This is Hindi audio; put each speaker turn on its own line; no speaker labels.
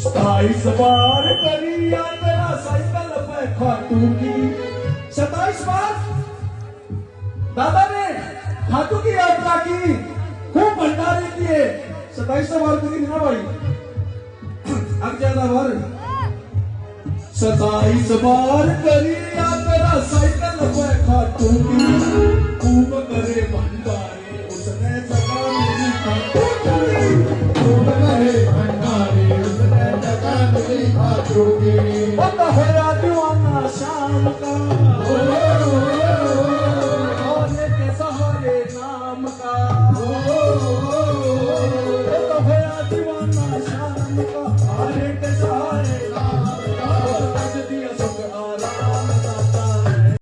27 बार करी या तेरा साइकिल पे खाटू की 27 बार दादा ने खाटू की यात्रा की खूब भंडारे किए 27 बार करी ना भाई अब ज्यादा बार 27 बार करी या तेरा साइकिल पे खाटू की खूब करे भंडारे उसने जगा मेरी खाटू की खूब करे भंडारे बंद होया दीवाना शाम का